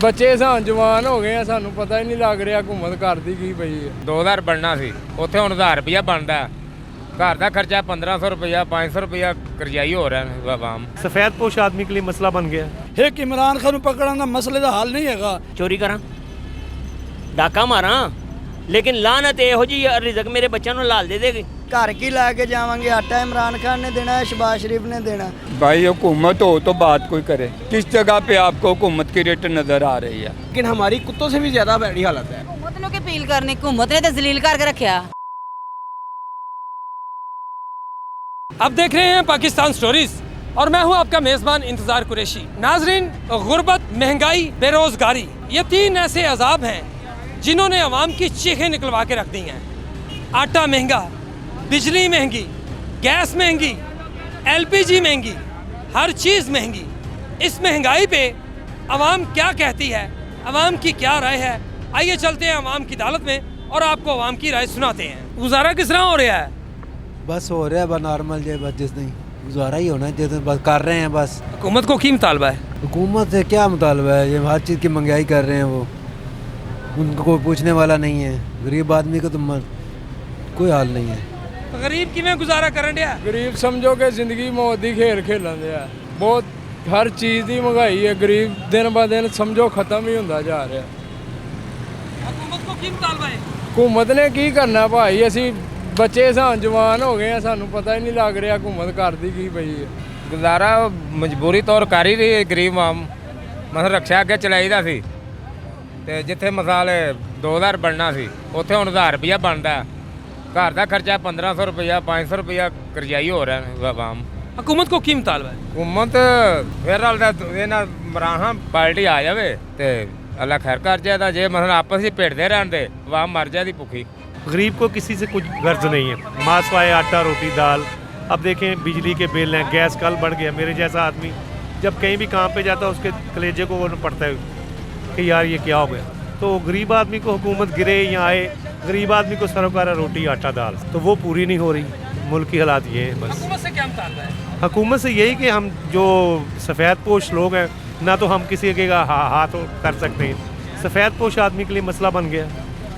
ਬੱਚੇ ਸਾਨੂੰ ਜਵਾਨ ਹੋ ਗਏ ਆ, ਸਾਨੂੰ ਪਤਾ ਹੀ ਨਹੀਂ ਲੱਗ ਰਿਹਾ ਹਕੂਮਤ ਕਰਦੀ ਕੀ ਪਈ ਹੈ। 2000 ਬਣਨਾ ਸੀ, ਉੱਥੇ ਹੁਣ 1000 ਰੁਪਇਆ ਬਣਦਾ। घर का खर्चा 1500 रुपया 500 रुपया करजाई हो रहा है आवाम। सफेद पोश आदमी के लिए मसला बन गया। एक इमरान खान पकड़ना का मसले का हल नहीं है। चोरी करा डाका मारा लेकिन लानत यहो जी रिजक मेरे बच्चों को लाल दे देगी। घर की लैके जावांगे, आटा इमरान खान ने देना है, शहबाज शरीफ ने देना। भाई हुकूमत हो तो बात कोई करे, किस जगह पे आपको हुकूमत की रेट नजर आ रही है? लेकिन हमारी कुत्तों से भी ज्यादा भैड़ी हालत है। हुकूमत ने अपील करनी, हुकूमत ने तो जलील करके रखा। अब देख रहे हैं पाकिस्तान स्टोरीज और मैं हूं आपका मेज़बान इंतज़ार कुरैशी। नाजरीन, गुर्बत, महंगाई, बेरोज़गारी, ये तीन ऐसे अजाब हैं जिन्होंने अवाम की चीखें निकलवा के रख दी हैं। आटा महंगा, बिजली महंगी, गैस महंगी, LPG महंगी, हर चीज़ महंगी। इस महंगाई पे अवाम क्या कहती है, अवाम की क्या राय है, आइए चलते हैं अवाम की अदालत में और आपको अवाम की राय सुनाते हैं। गुजारा किस तरह हो रहा है? बस हो रहा है बस नॉर्मल जे, बस जिस नहीं गुजारा ही होना जिस बस कर रहे हैं बस। हुकूमत को की मुतालबा है? हुकूमत से क्या मुतालबा है, ये हर चीज़ की महंगाई कर रहे हैं वो, उनको कोई पूछने वाला नहीं है। गरीब आदमी को तो कोई हाल नहीं है। तो गरीब किवें गुजारा करन दिया? गरीब समझो कि जिंदगी मौत दी खेल खेलन दिया, बहुत हर चीज़ की महंगाई है। गरीब दिन ब दिन समझो खत्म ही होता जा रहा। हुकूमत को की मुतालबा है? हुकूमत ने की करना भाई, असी बच्चे ਸਾਨੂੰ जवान हो गए हैं, ਸਾਨੂੰ पता ही नहीं लग रहा हुकूमत करती की पई है। गुजारा मजबूरी तौर कर ही रही है गरीब आम। मतलब रक्षा अगे चलाईदा सी ते जिथे मिसाल 2000 बनना सी, उत्थे हुण 1000 रुपया बनदा। घर का खर्चा 1500 रुपया 500 रुपया करजाई हो रहा है आवाम। हुकूमत को की मुतालबा है? हुकूमत फिर इमरान पार्टी आ जाए तो अल्लाह खैर कर जाए। जे मतलब आपस ही भिड़ते रहन दे आवाम मर जाती भुखी। गरीब को किसी से कुछ गर्ज नहीं है, मांस वाए आटा रोटी दाल। अब देखें बिजली के बिल हैं, गैस कल बढ़ गया। मेरे जैसा आदमी जब कहीं भी काम पे जाता है उसके कलेजे को वो पड़ता है कि यार ये क्या हो गया। तो गरीब आदमी को हुकूमत गिरे या आए, गरीब आदमी को सरोकार रोटी आटा दाल तो वो पूरी नहीं हो रही। मुल्क की हालात ये है बस। हुकूमत से क्या मुतालबा है? हुकूमत से यही कि हम जो सफ़ेद पोश लोग हैं ना तो हम किसी के हाथ कर सकते हैं। सफ़ेद पोश आदमी के लिए मसला बन गया।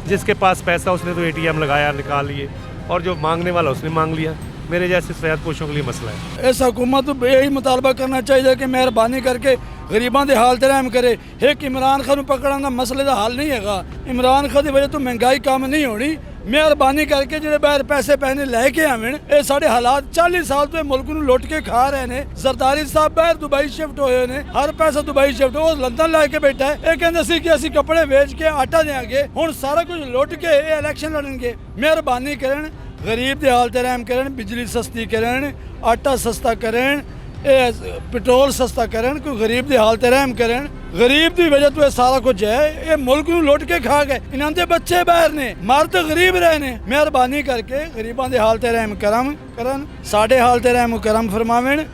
जिसके पास पैसा उसने तो ATM लगाया निकाल लिए, और जो मांगने वाला उसने मांग लिया। मेरे जैसे सफ़ेद पोशों के लिए मसला है। इस हुकूमत को यही मुतालबा करना चाहिए कि मेहरबानी करके गरीबों के हाल रहम करे। एक इमरान खान पकड़ना का मसले का हल नहीं है। इमरान खान की वजह तो महंगाई कम नहीं होनी। मेहरबानी करके जो बाहर पैसे पैने लैके आवन, ये साढ़े हालात 40 साल तो मुल्क को लुट के खा रहे हैं। जरदारी साहब बाहर दुबई शिफ्ट होए ने, हर पैसा दुबई शिफ्ट हो, लंदन लैके बैठा है। ये कहते सी कि असी कपड़े बेच के आटा देंगे, हुण सारा कुछ लुट के ये इलेक्शन लड़नगे। मेहरबानी करन, गरीब के हाल रहम करन, बिजली सस्ती करन, आटा सस्ता करन, पेट्रोल सस्ता करन, कोई गरीब के हाल रहम करन। गरीब की वजह तो ये सारा कुछ है। ये मुल्क नूं लुट के खा गए, इन्हां दे बच्चे बाहर ने, मर तो गरीब रहे ने। मेहरबानी करके गरीबां दे हाल ते रहम करन, साडे हाल ते रहम करम फरमावेन।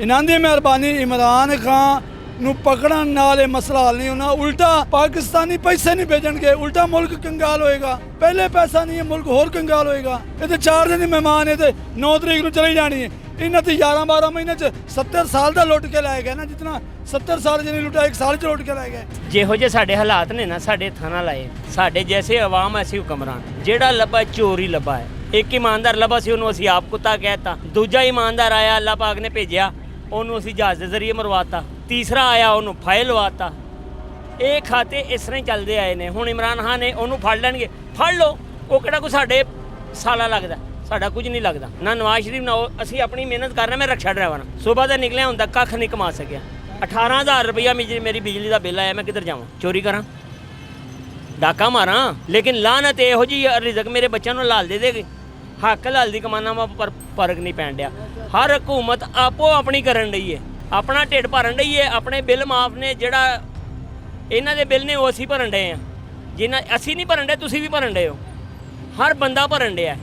इन्हां दी मेहरबानी। इमरान खान नूं पकड़न नाल ये मसला हल नहीं होना। उल्टा पाकिस्तानी पैसे नहीं भेजणगे, उल्टा मुल्क कंगाल होएगा। पहले पैसा नहीं है, मुल्क होर कंगाल होएगा। ये तो 4 दिन मेहमान है, 9 तरीक नूं चली जानी है। इन्हें तो 11-12 महीने 70 साल का लुट के लै गए ना, जितना 70 साल जी लुटा 1 साल च लुट के लै गए। ਜਿਹੋ ਜਿਹੇ ਸਾਡੇ ਹਾਲਾਤ ਨੇ ਨਾ, ਸਾਡੇ ਥਾਣਾ ਲਾਏ, ਸਾਡੇ ਜੈਸੇ ਆਵਾਮ ਐਸੀ ਹੁਕਮਰਾਨ। ਜਿਹੜਾ ਲੱਭਾ ਚੋਰੀ ਲੱਭਾ ਹੈ। ਇੱਕ ਇਮਾਨਦਾਰ ਲੱਭਾ ਸੀ, ਉਹਨੂੰ ਅਸੀਂ ਆਪ ਕੁੱਤਾ ਕਹਿਤਾ। ਦੂਜਾ ਇਮਾਨਦਾਰ ਆਇਆ, ਅੱਲਾਹ ਪਾਕ ਨੇ ਭੇਜਿਆ, ਉਹਨੂੰ ਅਸੀਂ ਜਹਾਜ਼ ਦੇ ਜ਼ਰੀਏ ਮਰਵਾਤਾ। ਤੀਸਰਾ ਆਇਆ, ਉਹਨੂੰ ਫਾਇਲ ਲਵਾਤਾ। ਇਹ ਖਾਤੇ ਇਸ ਤਰ੍ਹਾਂ ਹੀ ਚੱਲਦੇ ਆਏ ਨੇ। ਹੁਣ ਇਮਰਾਨ ਖਾਨ ਨੇ ਉਹਨੂੰ ਫੜ ਲੈਣਗੇ, ਫੜ ਲਓ। ਉਹ ਕਿਹੜਾ ਕੋਈ ਸਾਡੇ ਸਾਲਾ ਲੱਗਦਾ, ਸਾਡਾ ਕੁਝ ਨਹੀਂ ਲੱਗਦਾ। ਨਾ ਨਵਾਜ਼ ਸ਼ਰੀਫ ਨਾ ਅਸੀਂ ਆਪਣੀ ਮਿਹਨਤ ਕਰ ਰਹੇ। ਮੈਂ ਰਕਸ਼ਾ ਡਰਾਈਵਰ ਹਾਂ, ਸੁਬਾਹ ਦਾ ਨਿਕਲਿਆ ਹੁੰਦਾ, ਕੱਖ ਨਹੀਂ ਕਮਾ ਸਕਿਆ। 18,000 ਰੁਪਇਆ ਮੇਰੀ ਬਿਜਲੀ ਦਾ ਬਿੱਲ ਆਇਆ। ਮੈਂ ਕਿੱਧਰ ਜਾਵਾਂ? ਚੋਰੀ ਕਰਾਂ, ਡਾਕਾ ਮਾਰਾਂ? ਲੇਕਿਨ ਲਾਨਤ ਇਹੋ ਜੀ ਰਿਜ਼ਕ ਮੇਰੇ ਬੱਚਿਆਂ ਨੂੰ ਲਾਲ ਦੇ ਦੇਗੀ। ਹੱਕ ਲਾਲ ਦੀ ਕਮਾਨਾ ਵਾ, ਪਰ ਫਰਕ ਨਹੀਂ ਪੈਣ ਡਿਆ। ਹਰ ਹਕੂਮਤ ਆਪੋ ਆਪਣੀ ਕਰਨ ਰਹੀ ਹੈ, ਆਪਣਾ ਢਿੱਡ ਭਰਨ ਰਹੀ ਹੈ। ਆਪਣੇ ਬਿੱਲ ਮਾਫ ਨੇ, ਜਿਹੜਾ ਇਹਨਾਂ ਦੇ ਬਿੱਲ ਨੇ ਉਹ ਅਸੀਂ ਭਰਨ ਡਏ ਹਾਂ। ਜਿਨ੍ਹਾਂ ਅਸੀਂ ਨਹੀਂ ਭਰਨ ਡੇ, ਤੁਸੀਂ ਵੀ ਭਰਨ ਡੇ ਹੋ। ਹਰ ਬੰਦਾ ਭਰਨ ਡਿਆ।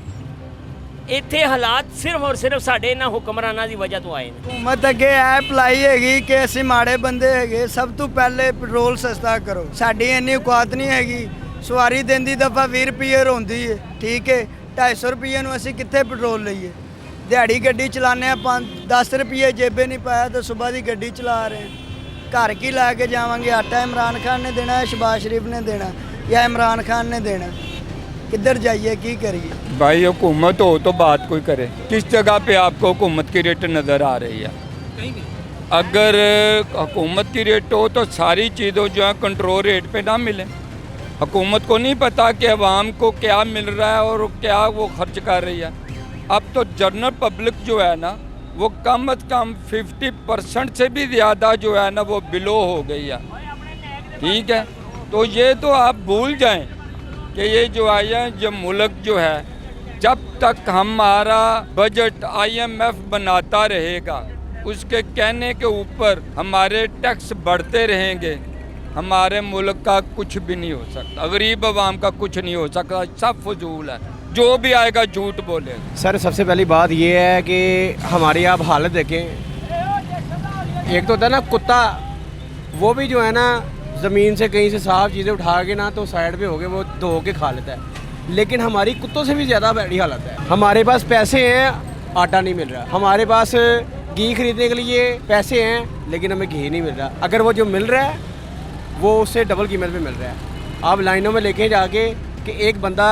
ਇੱਥੇ ਹਾਲਾਤ ਸਿਰਫ ਔਰ ਸਿਰਫ ਸਾਡੇ ਇਹਨਾਂ ਹੁਕਮਰਾਨਾਂ ਦੀ ਵਜ੍ਹਾ ਤੋਂ ਆਏ ਨੇ। हुकूमत अगे ऐ भलाई हैगी कि असीं माड़े बंदे हैगे। सब तो पहले पेट्रोल सस्ता करो। साडी इन्नी औकात नहीं हैगी। सवारी दिन दी दफ़ा 20 रुपये रोंदी है, ठीक है। 250 रुपये नूं असीं कित्थे पेट्रोल लईए? दिहाड़ी गड्डी चलाने 10 रुपये जेबे नहीं पाया तो सुबह की गड्डी चला रहे हैं। घर की ला के जावांगे आटा इमरान खान ने देना है, शहबाज शरीफ ने देना या इमरान खान ने देना? किधर जाइए की करिए? भाई हुकूमत हो तो बात कोई करे। किस जगह पे आपको हुकूमत की रेट नज़र आ रही है? कहीं नहीं। अगर हुकूमत की रेट हो तो सारी चीज़ों जो है कंट्रोल रेट पे ना मिले। हुकूमत को नहीं पता कि अवाम को क्या मिल रहा है और क्या वो खर्च कर रही है। अब तो जनरल पब्लिक जो है ना वो कम अज़ कम 50% से भी ज़्यादा जो है ना वो बिलो हो गई है। ठीक है, तो ये तो आप भूल जाएं कि ये जो है ये मुल्क जो है जब तक हमारा बजट IMF बनाता रहेगा, उसके कहने के ऊपर हमारे टैक्स बढ़ते रहेंगे, हमारे मुल्क का कुछ भी नहीं हो सकता। गरीब आवाम का कुछ नहीं हो सकता, सब फजूल है। जो भी आएगा झूठ बोले। सर सबसे पहली बात ये है कि हमारी आप हालत देखें। एक तो होता है ना कुत्ता, वो भी जो है ना ज़मीन से कहीं से साफ चीज़ें उठा के ना तो साइड पे हो गए वो धो के खा लेता है, लेकिन हमारी कुत्तों से भी ज़्यादा बैडी हालत है। हमारे पास पैसे हैं, आटा नहीं मिल रहा। हमारे पास घी खरीदने के लिए पैसे हैं, लेकिन हमें घी नहीं मिल रहा। अगर वो जो मिल रहा है वो उससे डबल कीमत पे मिल रहा है। आप लाइनों में लेके जाके कि एक बंदा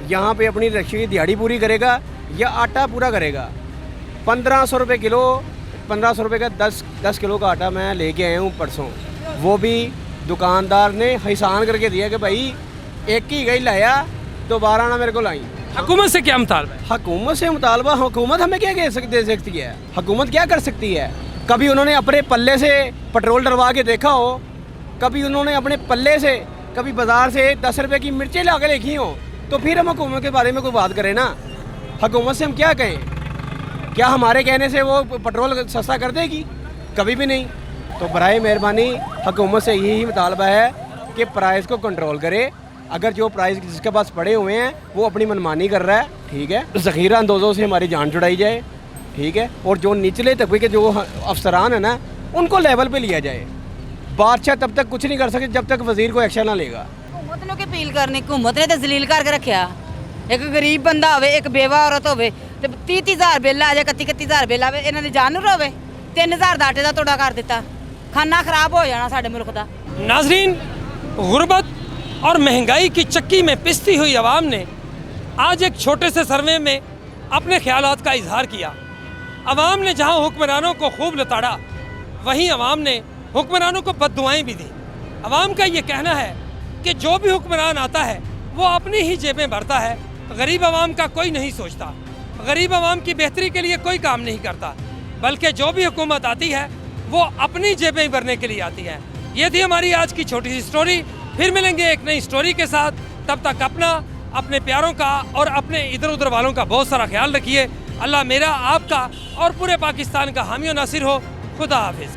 यहाँ पे अपनी रिक्शे की दिहाड़ी पूरी करेगा या आटा पूरा करेगा। 1500 रुपये किलो, 1500 रुपये का 10 किलो का आटा मैं लेके आया हूँ परसों। वो भी दुकानदार ने हिसान करके दिया कि भाई एक ही गई लाया, दोबारा ना मेरे को लाई। हुकूमत से क्या मुतालबा है? हुकूमत से मुतालबा, हुकूमत हमें क्या दे सकती है? हुकूमत क्या कर सकती है? कभी उन्होंने अपने पल्ले से पेट्रोल डलवा के देखा हो, कभी उन्होंने अपने पल्ले से कभी बाज़ार से 10 रुपये की मिर्चें ला के देखी हो, तो फिर हम हुकूमत के बारे में कोई बात करें ना। हुकूमत से हम क्या कहें? क्या हमारे कहने से वो पेट्रोल सस्ता कर देगी? कभी भी नहीं। तो बराए मेहरबानी हुकूमत से यही मुतालबा है कि प्राइस को कंट्रोल करे। अगर जो प्राइस जिसके पास पड़े हुए हैं वो अपनी मनमानी कर रहा है, ठीक है, ज़ख़ीरा अंदोज़ों से हमारी जान छुड़ाई जाए, ठीक है, और जो निचले तबके के जो अफसरान हैं ना उनको लेवल पे लिया जाए। बादशाह तब तक कुछ नहीं कर सकते जब तक वजीर को एक्शन ना लेगा। हुकूमत ਨੂੰ ਕੀ ਅਪੀਲ ਕਰਨੀ? हुकूमत ने तो जलील करके रखा। एक गरीब बंदा होवे, एक बेवा औरत होवे ते 30-30 बिल आ जाए, 31-31 बिल आवे, इन्हां दी जान न रोवे। 3000 ਦਾ ਆਟੇ ਦਾ ਤੋੜਾ ਕਰ ਦਿੱਤਾ, खाना खराब हो जाना साडे मुल्क दा। नाजरीन, गुर्बत और महंगाई की चक्की में पिसती हुई आवाम ने आज एक छोटे से सर्वे में अपने ख्यालात का इजहार किया। आवाम ने जहां हुक्मरानों को खूब लताड़ा, वहीं आवाम ने हुक्मरानों को बद्दुआएं भी दी। आवाम का ये कहना है कि जो भी हुक्मरान आता है वो अपनी ही जेबें भरता है, गरीब आवाम का कोई नहीं सोचता, गरीब आवाम की बेहतरी के लिए कोई काम नहीं करता, बल्कि जो भी हुकूमत आती है वो अपनी जेबें भरने के लिए आती है। ये थी हमारी आज की छोटी सी स्टोरी। फिर मिलेंगे एक नई स्टोरी के साथ। तब तक अपना, अपने प्यारों का और अपने इधर उधर वालों का बहुत सारा ख्याल रखिए। अल्लाह मेरा, आपका और पूरे पाकिस्तान का हामी और नासिर हो। खुदा हाफिज़।